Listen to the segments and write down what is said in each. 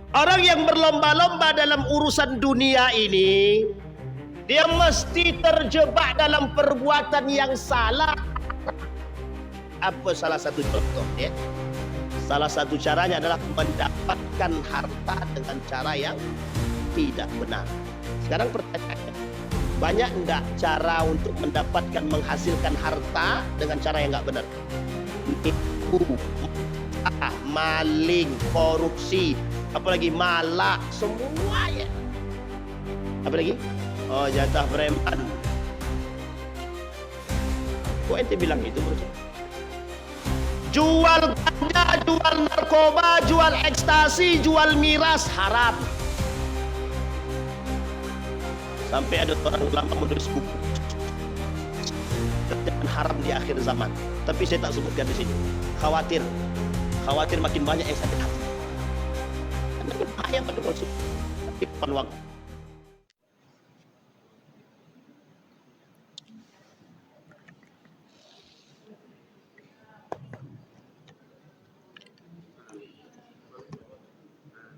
Orang yang berlomba-lomba dalam urusan dunia ini, dia mesti terjebak dalam perbuatan yang salah. Apa salah satu contohnya? Salah satu caranya adalah mendapatkan harta dengan cara yang tidak benar. Sekarang pertanyaannya, banyak enggak cara untuk mendapatkan, menghasilkan harta dengan cara yang enggak benar? Nipu, maling, korupsi, apalagi malak, semuanya. Apa lagi? Oh, jatah preman. Kok ente bilang itu, bro? Jual ganja, jual narkoba, jual ekstasi, jual miras, haram. Sampai ada orang ulama menulis buku kerjaan haram di akhir zaman. Tapi saya tak sebutkan di sini. Khawatir makin banyak yang sakit hati. Karena berbahaya pada konsumsi. Tapi depan waktu.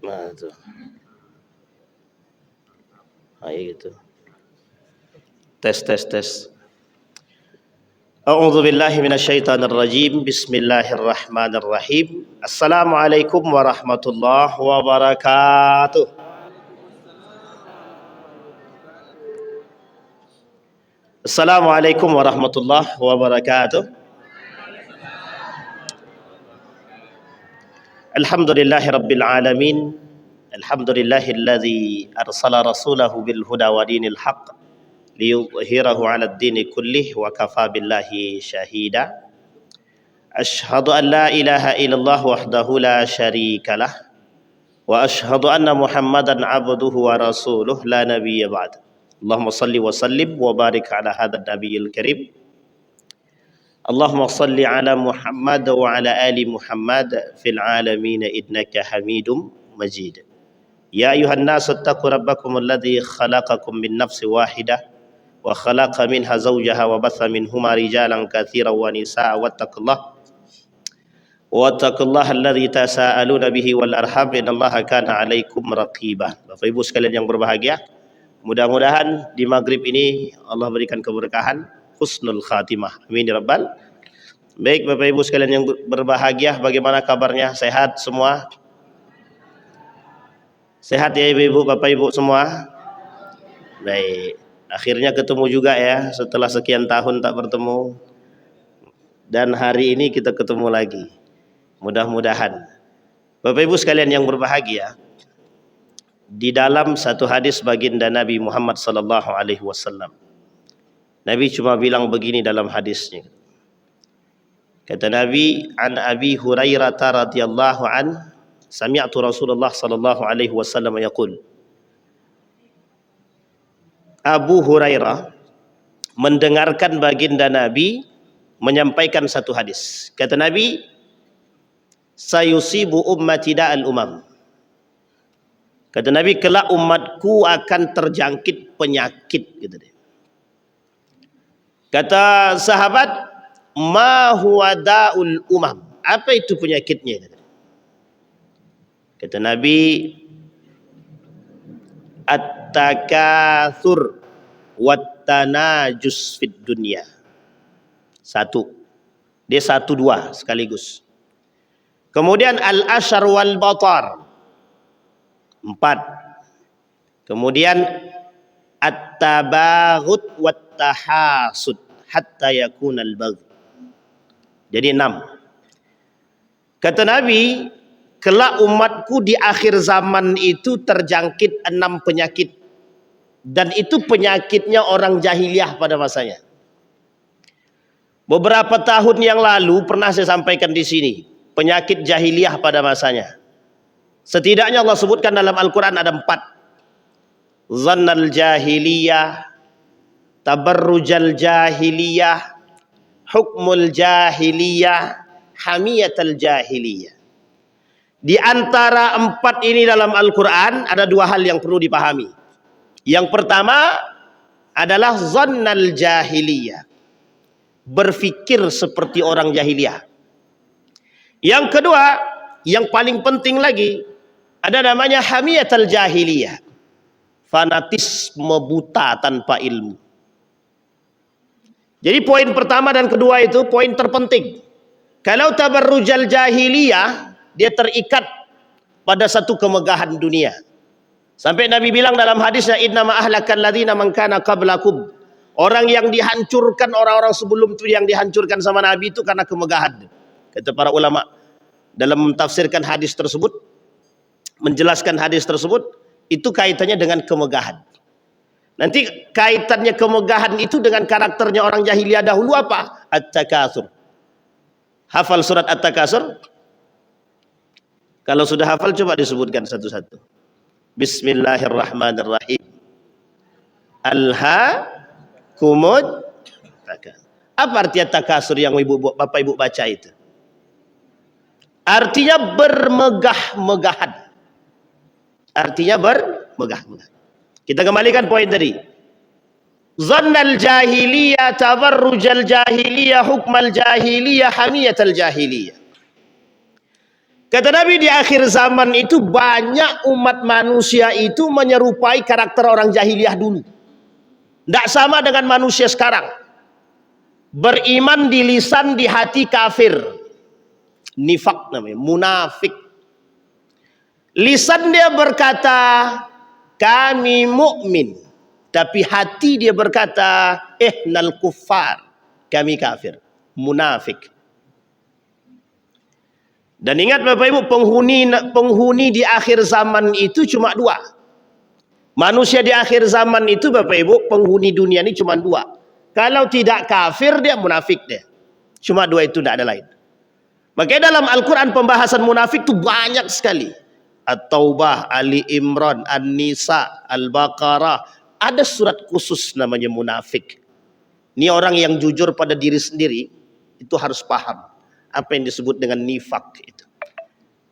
Nah itu. Gitu. Tes. A'udzu billahi minasyaitonir rajim. Bismillahirrahmanirrahim. Assalamualaikum warahmatullahi wabarakatuh. Assalamualaikum warahmatullahi wabarakatuh. Alhamdulillahi rabbil alamin. Alhamdulillahilladzi arsala rasulahu bil huda wa dinil haqq liyudhhirahu 'alad dini kullih wa kafa billahi syahida. Asyhadu an la ilaha illallah wahdahu la syarikalah wa asyhadu anna Muhammadan 'abduhu wa rasuluh la nabiyya ba'd. Allahumma salli wa sallim wa barik ala hadzal nabiyil karim. Allahumma salli ala Muhammad wa ala ali Muhammad fil alamin innaka Hamidum Majid. Ya ayuhan nasu attaqu rabbakum alladhi khalaqakum min nafsin wahidah wa khalaqa minha zawjaha wa batha minhuma rijalan katsiran wa nisaa wattaqullaha alladhi tasaaluna bihi wal arham innallaha kana 'alaikum raqiba. Bapak Ibu sekalian yang berbahagia, mudah-mudahan di maghrib ini Allah berikan keberkahan, husnul khatimah. Amin ya rabbal. Baik Bapak Ibu sekalian yang berbahagia, bagaimana kabarnya? Sehat semua? Sehat ya Ibu, Bapak Ibu semua? Baik, akhirnya ketemu juga ya setelah sekian tahun tak bertemu. Dan hari ini kita ketemu lagi. Mudah-mudahan. Bapak Ibu sekalian yang berbahagia, di dalam satu hadis baginda Nabi Muhammad sallallahu alaihi wasallam, Nabi cuma bilang begini dalam hadisnya. Kata Nabi, an Abi Hurairah radhiyallahu an, sami'tu Rasulullah sallallahu alaihi wasallam yaqul. Abu Hurairah mendengarkan baginda Nabi menyampaikan satu hadis. Kata Nabi, sayusibu ummati da'al umam. Kata Nabi, kelak umatku akan terjangkit penyakit, gitu deh. Kata sahabat, ma huwa da'ul umam. Apa itu penyakitnya? Kata Nabi, at-takatsur wat-tanajus fid dunya. Satu. Dia satu dua sekaligus. Kemudian al-asyar wal batar. 4. Kemudian at-tabaghut wat-tahasud hatta yakunal bagh. Jadi 6. Kata Nabi, kelak umatku di akhir zaman itu terjangkit 6 penyakit. Dan itu penyakitnya orang jahiliyah pada masanya. Beberapa tahun yang lalu pernah saya sampaikan di sini. Penyakit jahiliyah pada masanya. Setidaknya Allah sebutkan dalam Al-Quran ada 4. Zannal jahiliyah, tabarrujal jahiliyah, hukmul jahiliyah, hamiyatal jahiliyah. Di antara 4 ini dalam Al-Quran ada 2 hal yang perlu dipahami. Yang pertama adalah zannal jahiliyah, berfikir seperti orang jahiliyah. Yang kedua, yang paling penting lagi, Ada namanya hamiyatul jahiliyah, fanatisme buta tanpa ilmu. Jadi poin pertama dan kedua itu poin terpenting. Kalau tabarrujal jahiliyah, dia terikat pada satu kemegahan dunia. Sampai Nabi bilang dalam hadisnya, innama ahlakal ladzina man kana qablakum. Orang yang dihancurkan, orang-orang sebelum itu yang dihancurkan sama Nabi itu karena kemegahan. Kata para ulama dalam mentafsirkan hadis tersebut, menjelaskan hadis tersebut, itu kaitannya dengan kemegahan. Nanti kaitannya kemegahan itu dengan karakternya orang jahiliyah dahulu apa? At-Takatsur. Hafal surat At-Takatsur? Kalau sudah hafal coba disebutkan satu-satu. Bismillahirrahmanirrahim. Alhaakumut takatsur. Apa artinya takasur yang Bapak Ibu baca itu? Artinya bermegah-megahan. Artinya bermegah-megahan. Kita kembalikan poin tadi. Zannal jahiliyah, tabarrujal jahiliyah, hukmal jahiliyah, hamiyatal jahiliyah. Kata Nabi, di akhir zaman itu banyak umat manusia itu menyerupai karakter orang jahiliyah dulu. Tidak sama dengan manusia sekarang. Beriman di lisan, di hati kafir. Nifak namanya, munafik. Lisan dia berkata, kami mukmin. Tapi hati dia berkata, ihnal kuffar. Kami kafir. Munafik. Dan ingat Bapak Ibu, penghuni di akhir zaman itu cuma dua. Manusia di akhir zaman itu Bapak Ibu, penghuni dunia ini cuma dua. Kalau tidak kafir dia munafik dia. Cuma dua itu, tidak ada lain. Makanya dalam Al-Quran pembahasan munafik itu banyak sekali. At-Taubah, Ali Imran, An-Nisa, Al-Baqarah. Ada surat khusus namanya munafik. Ini orang yang jujur pada diri sendiri, itu harus paham apa yang disebut dengan nifak itu.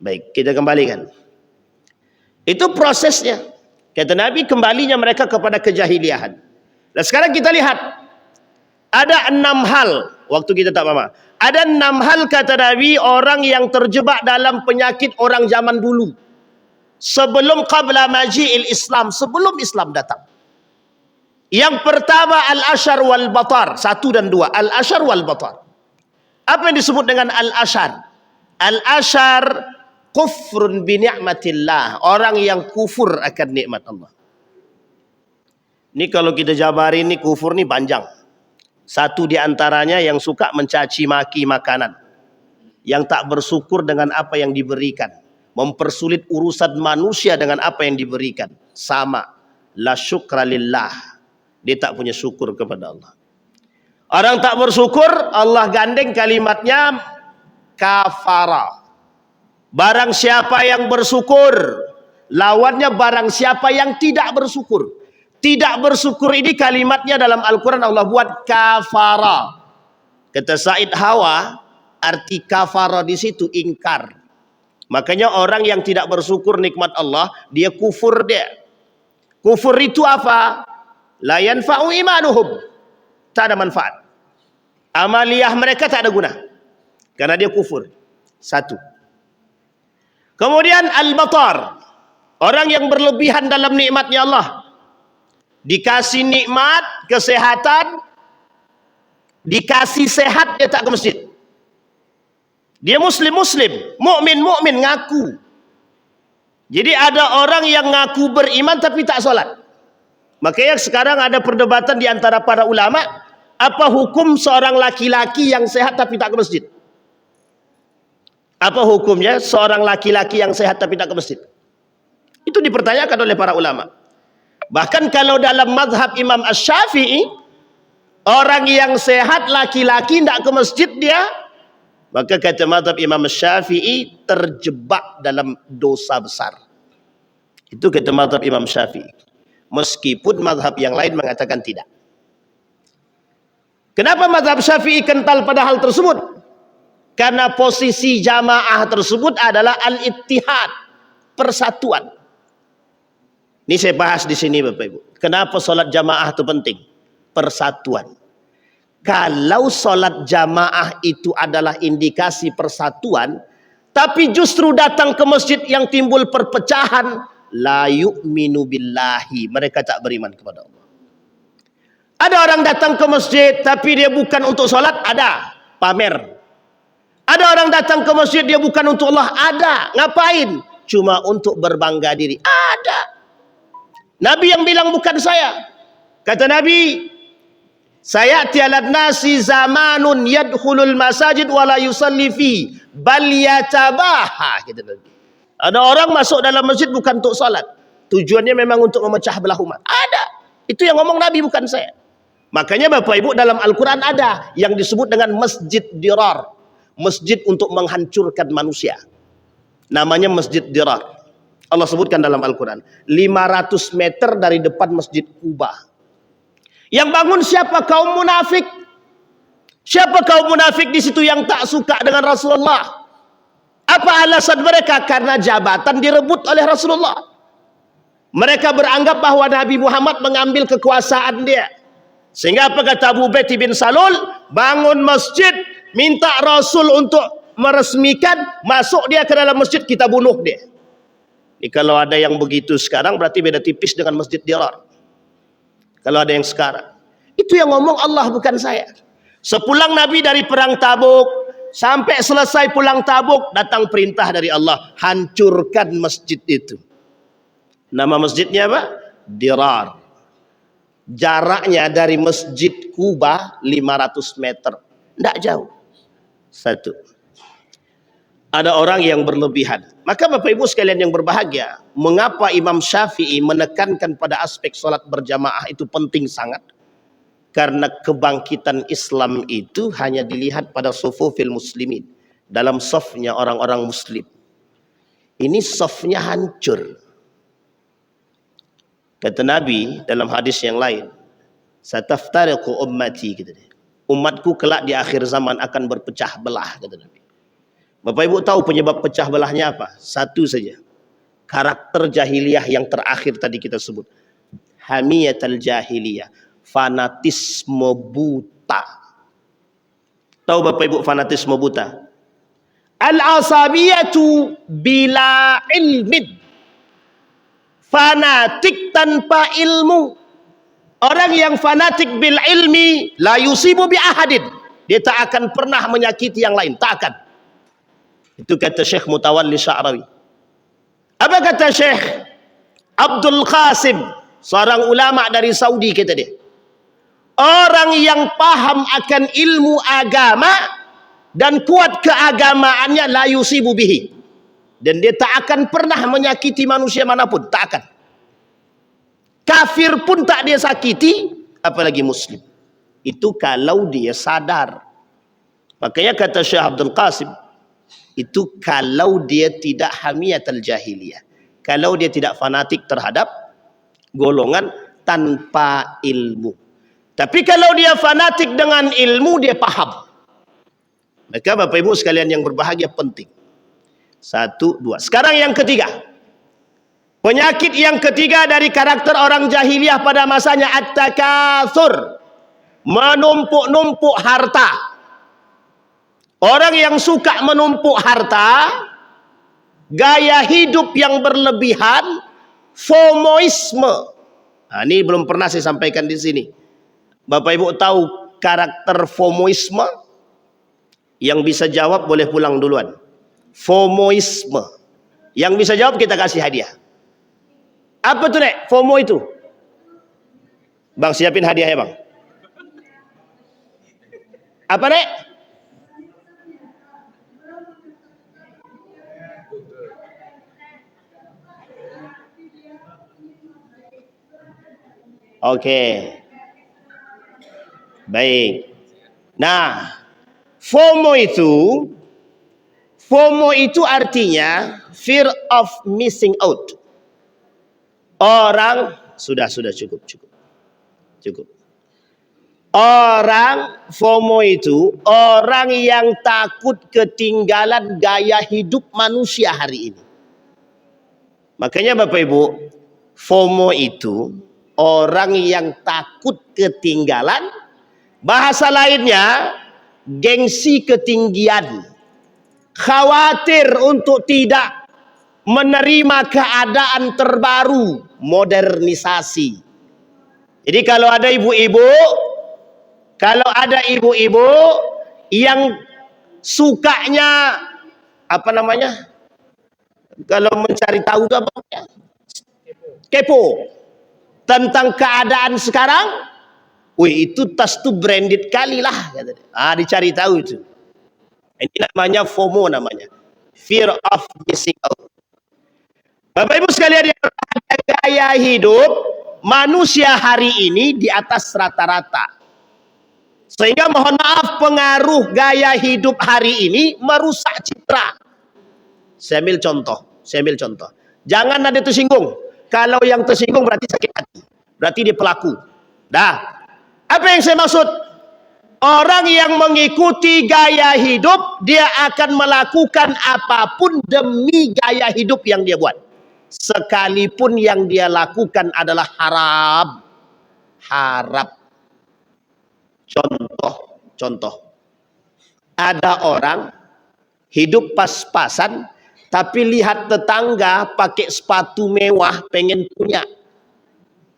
Baik, kita kembalikan. Itu prosesnya. Kata Nabi, kembalinya mereka kepada kejahiliahan. Nah sekarang kita lihat. Ada 6 hal. Waktu kita tak paham. Ada 6 hal kata Nabi, orang yang terjebak dalam penyakit orang zaman dulu. Sebelum qabla maji'il Islam. Sebelum Islam datang. Yang pertama al-ashar wal batar. 1 dan 2. Al-ashar wal batar. Apa yang disebut dengan al-ashar? Al-ashar kufrun bi ni'matillah. Orang yang kufur akan nikmat Allah. Ini kalau kita jabarin ini kufur ini panjang. Satu di antaranya yang suka mencaci maki makanan. Yang tak bersyukur dengan apa yang diberikan. Mempersulit urusan manusia dengan apa yang diberikan. Sama. La syukra lillah. Dia tak punya syukur kepada Allah. Orang tak bersyukur, Allah gandeng kalimatnya kafara. Barang siapa yang bersyukur, lawannya barang siapa yang tidak bersyukur. Tidak bersyukur ini kalimatnya dalam Al-Quran Allah buat kafara. Kata Said Hawa, arti kafara di situ ingkar. Makanya orang yang tidak bersyukur nikmat Allah, dia kufur dia. Kufur itu apa? La yanfa'u imanuhum. Tak ada manfaat. Amaliyah mereka tak ada guna. Karena dia kufur. 1. Kemudian al-batar. Orang yang berlebihan dalam nikmatnya Allah. Dikasih nikmat, kesehatan. Dikasih sehat, dia tak ke masjid. Dia muslim-muslim. Mukmin-mukmin ngaku. Jadi ada orang yang ngaku beriman tapi tak solat. Makanya sekarang ada perdebatan di antara para ulama, apa hukum seorang laki-laki yang sehat tapi tak ke masjid? Apa hukumnya seorang laki-laki yang sehat tapi tak ke masjid? Itu dipertanyakan oleh para ulama. Bahkan kalau dalam mazhab Imam Asy-Syafi'i, orang yang sehat laki-laki tidak ke masjid dia, maka kata mazhab Imam Asy-Syafi'i terjebak dalam dosa besar. Itu kata mazhab Imam Syafi'i. Meskipun mazhab yang lain mengatakan tidak. Kenapa mazhab Syafi'i kental pada hal tersebut? Karena posisi jamaah tersebut adalah al-ittihad, persatuan. Ini saya bahas di sini Bapak Ibu. Kenapa solat jamaah itu penting? Persatuan. Kalau solat jamaah itu adalah indikasi persatuan, tapi justru datang ke masjid yang timbul perpecahan, la yu'minu billahi, mereka tak beriman kepada Allah. Ada orang datang ke masjid tapi dia bukan untuk solat, ada, pamer. Ada orang datang ke masjid dia bukan untuk Allah, ada, ngapain? Cuma untuk berbangga diri, ada. Nabi yang bilang bukan saya. Kata Nabi, sayati 'alan nasi zamanun yadkhulul masajid wa la yusalli fi bal yatabaha, kata Nabi. Ada orang masuk dalam masjid bukan untuk salat, tujuannya memang untuk memecah belah umat. Ada. Itu yang ngomong Nabi, bukan saya. Makanya Bapak Ibu, dalam Al-Quran ada yang disebut dengan masjid dirar, masjid untuk menghancurkan manusia. Namanya masjid dirar. Allah sebutkan dalam Al-Quran, 500 meter dari depan Masjid Kuba. Yang bangun siapa? Kaum munafik. Siapa kaum munafik di situ yang tak suka dengan Rasulullah? Apa alasan mereka? Karena jabatan direbut oleh Rasulullah. Mereka beranggap bahwa Nabi Muhammad mengambil kekuasaan dia. Sehingga apa kata Abu Ubaidah bin Salul? Bangun masjid, minta Rasul untuk meresmikan, masuk dia ke dalam masjid, kita bunuh dia. Ini kalau ada yang begitu sekarang, berarti beda tipis dengan masjid dirar. Kalau ada yang sekarang, itu yang ngomong Allah, bukan saya. Sepulang Nabi dari perang Tabuk, sampai selesai pulang Tabuk, datang perintah dari Allah, hancurkan masjid itu. Nama masjidnya apa? Dirar. Jaraknya dari Masjid Kuba 500 meter. Tidak jauh. Satu. Ada orang yang berlebihan. Maka Bapak Ibu sekalian yang berbahagia, mengapa Imam Syafi'i menekankan pada aspek sholat berjamaah itu penting sangat? Karena kebangkitan Islam itu hanya dilihat pada sufufil muslimin, dalam safnya orang-orang muslim. Ini safnya hancur. Kata Nabi dalam hadis yang lain, sataftariqu ummati, kata dia, umatku kelak di akhir zaman akan berpecah belah, kata Nabi. Bapak Ibu tahu penyebab pecah belahnya apa? Satu saja, karakter jahiliyah yang terakhir tadi kita sebut, hamiyatul jahiliyah, fanatisme buta. Tahu Bapak Ibu fanatisme buta? Al-asabiyatu bila ilmin, fanatik tanpa ilmu. Orang yang fanatik bil ilmi la yusibu bi ahadin, dia tak akan pernah menyakiti yang lain, tak akan. Itu kata Syekh Mutawalli Sya'rawi. Apa kata Syekh Abdul Qasim, seorang ulama dari Saudi, kata dia, orang yang paham akan ilmu agama dan kuat keagamaannya la yusibu bihi, dan dia tak akan pernah menyakiti manusia manapun, tak akan. Kafir pun tak dia sakiti, apalagi muslim. Itu kalau dia sadar. Makanya kata Syekh Abdul Qasim, itu kalau dia tidak hamiyatul jahiliyah, kalau dia tidak fanatik terhadap golongan tanpa ilmu. Tapi kalau dia fanatik dengan ilmu, dia paham. Maka Bapak Ibu sekalian yang berbahagia, penting. Satu, dua. Sekarang yang ketiga. Penyakit yang ketiga dari karakter orang jahiliyah pada masanya, at-takatsur, menumpuk-numpuk harta. Orang yang suka menumpuk harta, gaya hidup yang berlebihan, FOMOisme. Nah, ini belum pernah saya sampaikan di sini. Bapak Ibu tahu karakter FOMOisme? Yang bisa jawab boleh pulang duluan. FOMOisme. Yang bisa jawab kita kasih hadiah. Apa tuh, Nek? FOMO itu? Bang, siapin hadiah ya, Bang. Apa, Nek? Oke. Baik. Nah, FOMO itu artinya fear of missing out. Orang sudah cukup. Orang FOMO itu orang yang takut ketinggalan gaya hidup manusia hari ini. Makanya Bapak Ibu, FOMO itu orang yang takut ketinggalan, bahasa lainnya gengsi ketinggian. khawatir untuk tidak menerima keadaan terbaru, modernisasi. Jadi kalau ada ibu-ibu yang sukanya apa namanya, kalau mencari tahu itu apa namanya, kepo tentang keadaan sekarang, wih itu tas tuh branded kali lah, dicari tahu itu. Ini namanya FOMO, namanya fear of missing out. Bapak Ibu sekalian, yang gaya hidup manusia hari ini di atas rata-rata, sehingga mohon maaf pengaruh gaya hidup hari ini merusak citra. Saya ambil contoh. Jangan ada tersinggung. Kalau yang tersinggung berarti sakit hati, berarti dia pelaku. Apa yang saya maksud? Orang yang mengikuti gaya hidup, dia akan melakukan apapun demi gaya hidup yang dia buat, sekalipun yang dia lakukan adalah haram. Contoh, ada orang hidup pas-pasan, tapi lihat tetangga pakai sepatu mewah, pengen punya.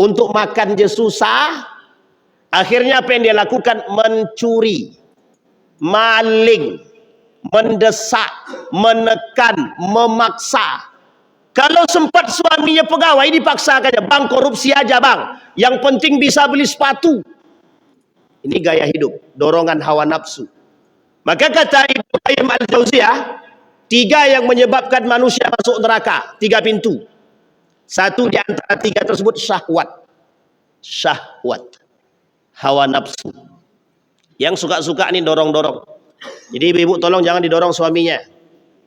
Untuk makan dia susah. Akhirnya apa yang dia lakukan? Mencuri, maling, mendesak, menekan, memaksa. Kalau sempat suaminya pegawai, dipaksakannya, bang korupsi aja bang, yang penting bisa beli sepatu. Ini gaya hidup, dorongan hawa nafsu. Maka kata Ibnu Qayyim al-Jauziyah, 3 yang menyebabkan manusia masuk neraka, 3 pintu. Satu di antara 3 tersebut syahwat, hawa nafsu. Yang suka-suka nih dorong-dorong. Jadi ibu-ibu tolong jangan didorong suaminya.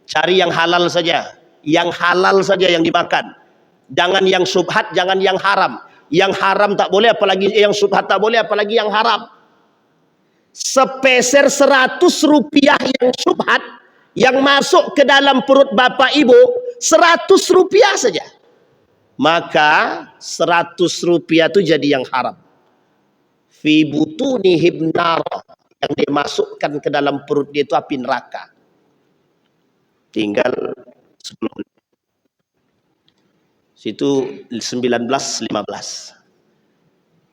Cari yang halal saja. Yang halal saja yang dimakan. Jangan yang syubhat, jangan yang haram. Yang haram tak boleh, apalagi yang syubhat tak boleh, apalagi yang haram. Sepeser 100 rupiah yang syubhat, yang masuk ke dalam perut bapak ibu, 100 rupiah saja. Maka 100 rupiah itu jadi yang haram. Fi butunihim nar, yang dimasukkan ke dalam perut dia itu api neraka. Tinggal 10 menit. Situ 19:15.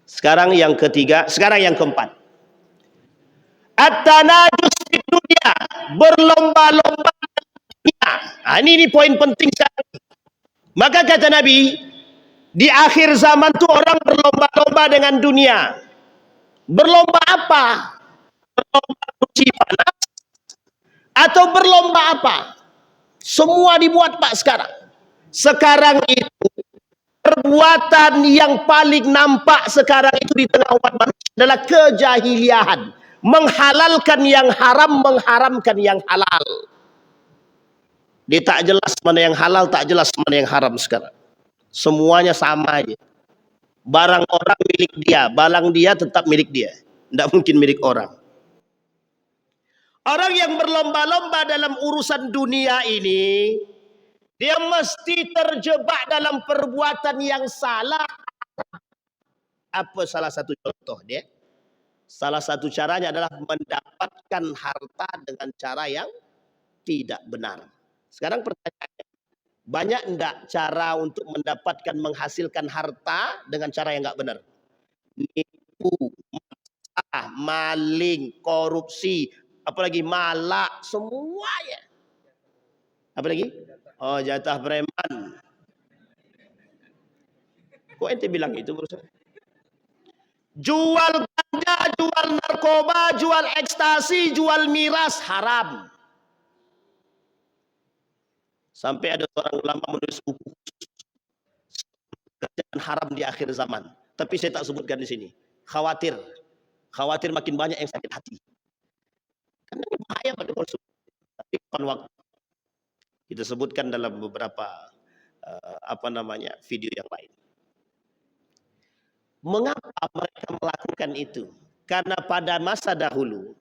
Sekarang yang ketiga, sekarang yang keempat. At-tanajus di dunia, berlomba-lomba dunia. Ini poin penting sekali. Maka kata Nabi, di akhir zaman tuh orang berlomba-lomba dengan dunia. Berlomba apa? Berlomba cuci panas atau berlomba apa? Semua dibuat Pak sekarang. Sekarang itu perbuatan yang paling nampak sekarang itu di tengah umat manusia adalah kejahiliahan, menghalalkan yang haram, mengharamkan yang halal. Dia tak jelas mana yang halal, tak jelas mana yang haram sekarang. Semuanya sama aja. Barang orang milik dia, barang dia tetap milik dia. Tidak mungkin milik orang. Orang yang berlomba-lomba dalam urusan dunia ini, dia mesti terjebak dalam perbuatan yang salah. Apa salah satu contoh dia? Salah satu caranya adalah mendapatkan harta dengan cara yang tidak benar. Sekarang pertanyaannya, banyak enggak cara untuk mendapatkan, menghasilkan harta dengan cara yang enggak benar? Nipu, maling, korupsi, apalagi malak, semuanya. Apa lagi? Oh, jatah preman. Kok ente bilang itu berusaha? Jual ganja, jual narkoba, jual ekstasi, jual miras, haram. Sampai ada seorang ulama menulis buku kerjaan haram di akhir zaman. Tapi saya tak sebutkan di sini. Khawatir makin banyak yang sakit hati. Karena ini bahaya pada konsumen. Tapi bukan waktu. Kita sebutkan dalam beberapa video yang lain. Mengapa mereka melakukan itu? Karena pada masa dahulu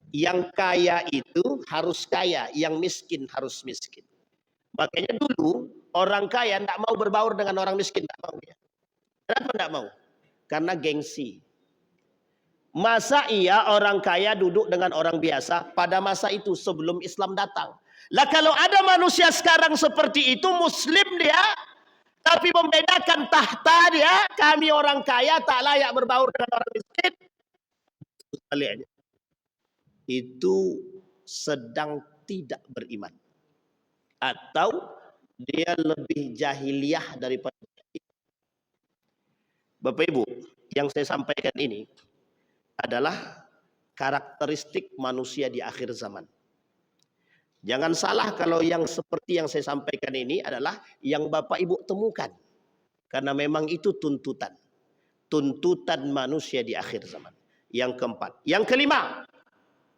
yang kaya itu harus kaya, yang miskin harus miskin. Makanya dulu orang kaya tidak mau berbaur dengan orang miskin, tidak mau ya. Kenapa tidak mau? Karena gengsi. Masa iya orang kaya duduk dengan orang biasa pada masa itu sebelum Islam datang? Lah kalau ada manusia sekarang seperti itu, muslim dia, tapi membedakan tahta dia, kami orang kaya tak layak berbaur dengan orang miskin, sebaliknya, itu sedang tidak beriman. Atau dia lebih jahiliyah daripada Bapak Ibu. Yang saya sampaikan ini adalah karakteristik manusia di akhir zaman. Jangan salah kalau yang seperti yang saya sampaikan ini adalah yang Bapak Ibu temukan. Karena memang itu tuntutan. Tuntutan manusia di akhir zaman. Yang keempat. Yang kelima.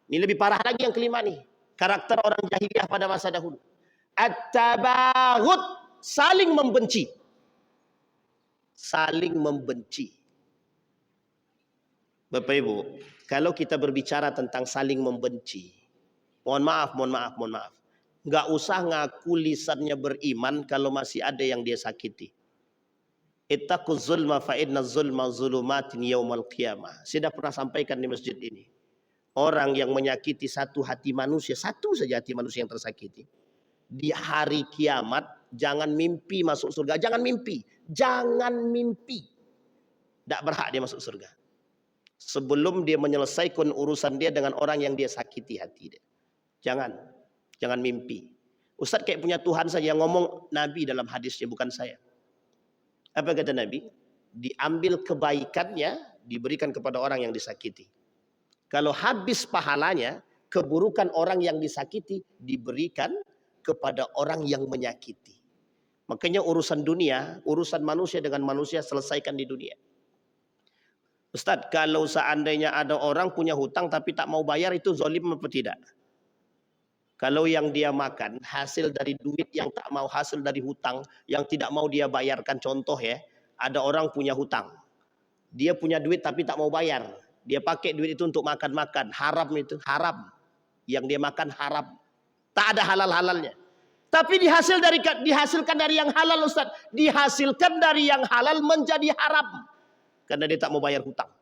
Ini lebih parah lagi yang kelima nih. Karakter orang jahiliyah pada masa dahulu. At-tabaghut. Saling membenci. Saling membenci. Bapak Ibu, kalau kita berbicara tentang saling membenci, mohon maaf. Nggak usah ngaku lisannya beriman kalau masih ada yang dia sakiti. Ittaquz zulma fa inna zulma zulumatin yaumal qiyamah. Saya sudah pernah sampaikan di masjid ini. Orang yang menyakiti satu hati manusia, satu saja hati manusia yang tersakiti, di hari kiamat jangan mimpi masuk surga. Jangan mimpi. Tidak berhak dia masuk surga. Sebelum dia menyelesaikan urusan dia dengan orang yang dia sakiti hati dia. Jangan mimpi. Ustaz kayak punya Tuhan saja, yang ngomong Nabi dalam hadisnya, bukan saya. Apa kata Nabi? Diambil kebaikannya, diberikan kepada orang yang disakiti. Kalau habis pahalanya, keburukan orang yang disakiti diberikan kepada orang yang menyakiti. Makanya urusan dunia, urusan manusia dengan manusia selesaikan di dunia. Ustadz, kalau seandainya ada orang punya hutang tapi tak mau bayar, itu zalim apa tidak? Kalau yang dia makan hasil dari duit yang tak mau, hasil dari hutang yang tidak mau dia bayarkan. Contoh ya, ada orang punya hutang, dia punya duit tapi tak mau bayar, dia pakai duit itu untuk makan-makan. Haram itu, haram. Yang dia makan haram, tak ada halal-halalnya. Tapi dihasilkan dari yang halal, Ustaz. Dihasilkan dari yang halal menjadi haram. Karena dia tak mau bayar hutang.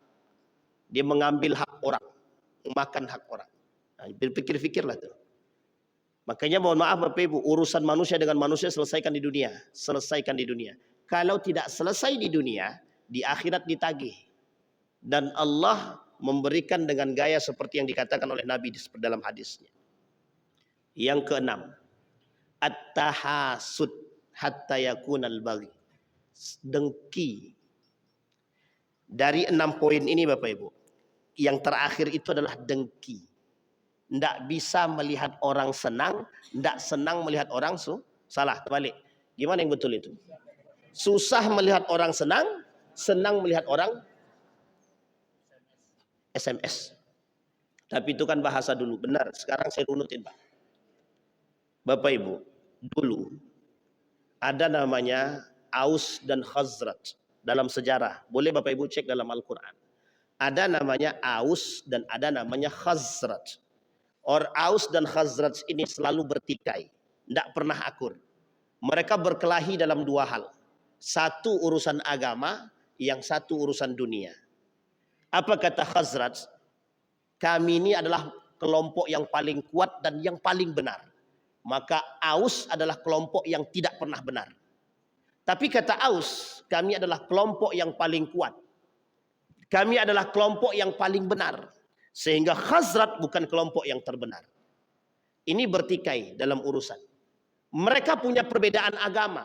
Dia mengambil hak orang, memakan hak orang. Nah, berpikir-pikirlah tuh. Makanya mohon maaf Bapak Ibu, urusan manusia dengan manusia selesaikan di dunia. Selesaikan di dunia. Kalau tidak selesai di dunia, di akhirat ditagih. Dan Allah memberikan dengan gaya seperti yang dikatakan oleh Nabi di dalam hadisnya. Yang keenam, at-tahasud hatta yakunal baghi. Dengki. Dari 6 poin ini Bapak Ibu, yang terakhir itu adalah dengki. Tidak bisa melihat orang senang, tidak senang melihat orang salah, terbalik. Gimana yang betul itu? Susah melihat orang senang, senang melihat orang SMS. Tapi itu kan bahasa dulu, benar. Sekarang saya runutin Pak. Bapak Ibu, dulu ada namanya Aus dan Khazraj dalam sejarah. Boleh Bapak Ibu cek dalam Al-Quran. Ada namanya Aus dan ada namanya Khazraj. Aus dan Khazraj ini selalu bertikai, tidak pernah akur. Mereka berkelahi dalam 2 hal. Satu urusan agama, yang satu urusan dunia. Apa kata Khazraj? Kami ini adalah kelompok yang paling kuat dan yang paling benar. Maka Aus adalah kelompok yang tidak pernah benar. Tapi kata Aus, kami adalah kelompok yang paling kuat. Kami adalah kelompok yang paling benar. Sehingga Khazraj bukan kelompok yang terbenar. Ini bertikai dalam urusan. Mereka punya perbedaan agama.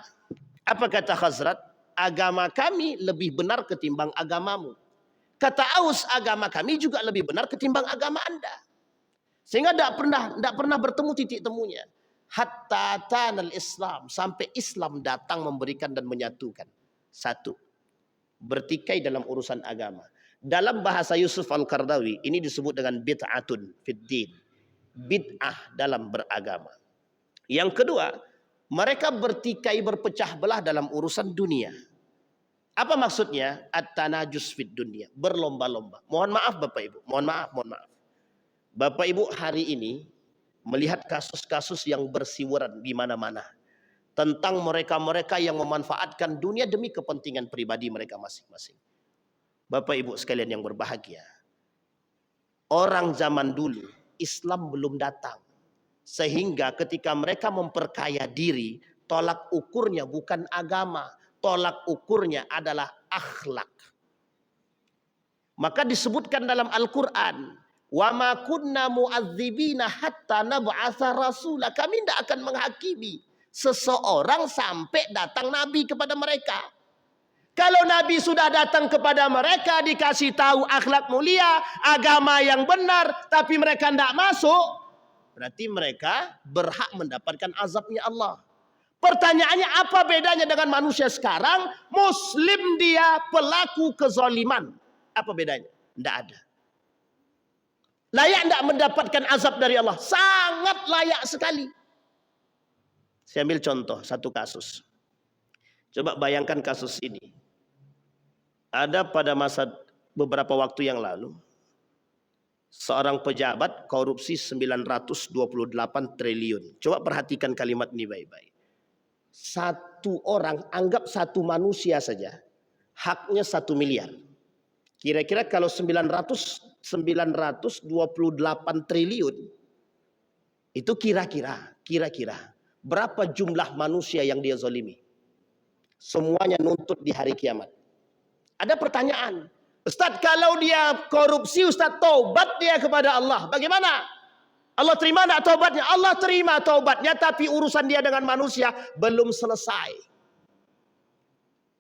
Apa kata Khazraj? Agama kami lebih benar ketimbang agamamu. Kata Aus, agama kami juga lebih benar ketimbang agama Anda. Sehingga tidak pernah bertemu titik temunya. Hatta tanal Islam, sampai Islam datang memberikan dan menyatukan. Satu, bertikai dalam urusan agama. Dalam bahasa Yusuf Al-Qardawi, ini disebut dengan bid'atun fid din. Bid'ah dalam beragama. Yang kedua, mereka bertikai berpecah belah dalam urusan dunia. Apa maksudnya? At-tanajus fid dunia, berlomba-lomba. Mohon maaf Bapak Ibu, mohon maaf. Bapak Ibu hari ini melihat kasus-kasus yang berseliweran di mana-mana tentang mereka-mereka yang memanfaatkan dunia demi kepentingan pribadi mereka masing-masing. Bapak Ibu sekalian yang berbahagia, orang zaman dulu Islam belum datang. Sehingga ketika mereka memperkaya diri, tolak ukurnya bukan agama, tolak ukurnya adalah akhlak. Maka disebutkan dalam Al-Quran, wa ma kunna mu'adzibina hatta nab'atsa rasula. Kami tidak akan menghakimi seseorang sampai datang nabi kepada mereka. Kalau nabi sudah datang kepada mereka, dikasih tahu akhlak mulia, agama yang benar, tapi mereka tidak masuk, berarti mereka berhak mendapatkan azabnya Allah. Pertanyaannya, apa bedanya dengan manusia sekarang? Muslim dia pelaku kezaliman. Apa bedanya? Tidak ada. Layak tidak mendapatkan azab dari Allah? Sangat layak sekali. Saya ambil contoh satu kasus. Coba bayangkan kasus ini. Ada pada masa beberapa waktu yang lalu, seorang pejabat korupsi 928 triliun. Coba perhatikan kalimat ini baik-baik. Satu orang, anggap satu manusia saja, haknya 1 miliar. Kira-kira kalau 928 triliun, itu kira-kira berapa jumlah manusia yang dia zalimi? Semuanya nuntut di hari kiamat. Ada pertanyaan, Ustaz, kalau dia korupsi, Ustaz, taubat dia kepada Allah, bagaimana? Allah terima tak taubatnya? Allah terima taubatnya, tapi urusan dia dengan manusia belum selesai.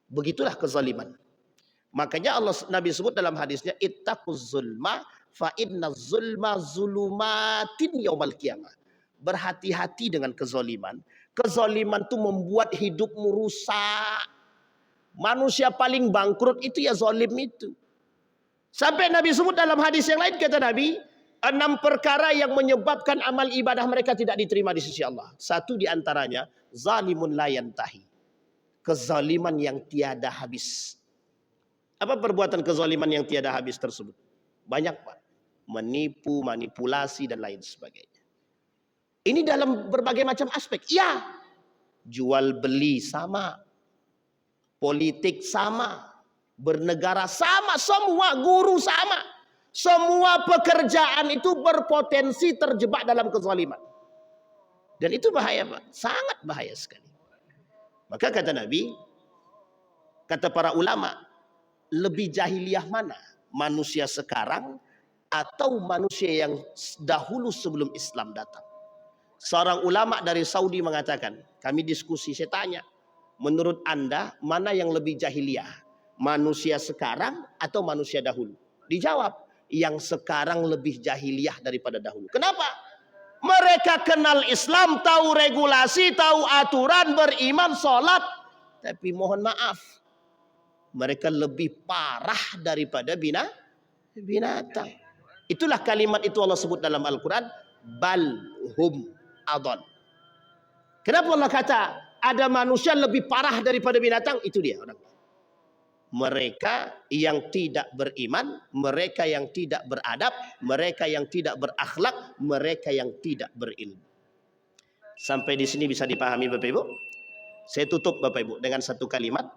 Begitulah kezaliman. Makanya Nabi sebut dalam hadisnya, ittaquz zulma fa inna zulma zulumatin yaumal qiyamah. Berhati-hati dengan kezaliman. Kezaliman itu membuat hidupmu rusak. Manusia paling bangkrut itu ya zalim itu. Sampai Nabi sebut dalam hadis yang lain, kata Nabi, 6 perkara yang menyebabkan amal ibadah mereka tidak diterima di sisi Allah. Satu di antaranya, zalimun la yantahi. Kezaliman yang tiada habis. Apa perbuatan kezaliman yang tiada habis tersebut? Banyak, Pak. Menipu, manipulasi, dan lain sebagainya. Ini dalam berbagai macam aspek. Ya, jual beli sama. Politik sama, bernegara sama, semua guru sama. Semua pekerjaan itu berpotensi terjebak dalam kezaliman. Dan itu bahaya, Pak. Sangat bahaya sekali. Maka kata Nabi, kata para ulama, lebih jahiliyah mana? Manusia sekarang atau manusia yang dahulu sebelum Islam datang? Seorang ulama dari Saudi mengatakan, kami diskusi, saya tanya, menurut Anda, mana yang lebih jahiliyah? Manusia sekarang atau manusia dahulu? Dijawab, yang sekarang lebih jahiliyah daripada dahulu. Kenapa? Mereka kenal Islam, tahu regulasi, tahu aturan, beriman, sholat. Tapi mohon maaf, mereka lebih parah daripada binatang. Itulah kalimat itu Allah sebut dalam Al-Quran, bal hum adon. Kenapa Allah kata ada manusia lebih parah daripada binatang? Itu dia orang. Mereka yang tidak beriman, mereka yang tidak beradab, mereka yang tidak berakhlak, mereka yang tidak berilmu. Sampai di sini bisa dipahami Bapak Ibu? Saya tutup Bapak Ibu dengan satu kalimat.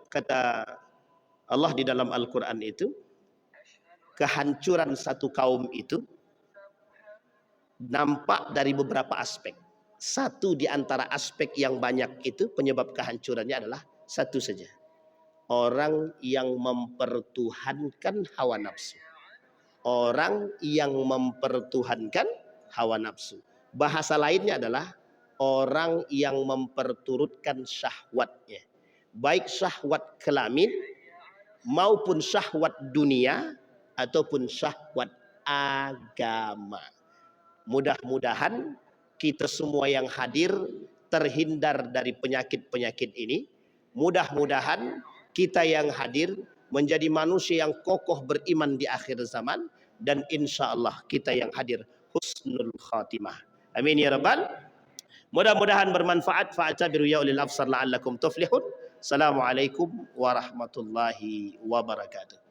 Kata Allah di dalam Al-Quran itu, kehancuran satu kaum itu nampak dari beberapa aspek. Satu di antara aspek yang banyak itu penyebab kehancurannya adalah satu saja. Orang yang mempertuhankan hawa nafsu. Orang yang mempertuhankan hawa nafsu. Bahasa lainnya adalah orang yang memperturutkan syahwatnya. Baik syahwat kelamin maupun syahwat dunia ataupun syahwat agama. Mudah-mudahan kita semua yang hadir terhindar dari penyakit-penyakit ini. Mudah-mudahan kita yang hadir menjadi manusia yang kokoh beriman di akhir zaman. Dan insya Allah kita yang hadir husnul khatimah. Amin ya rabbal. Mudah-mudahan bermanfaat. Fa'tabiru ya ulil absar la'allakum tuflihun. Assalamualaikum warahmatullahi wabarakatuh.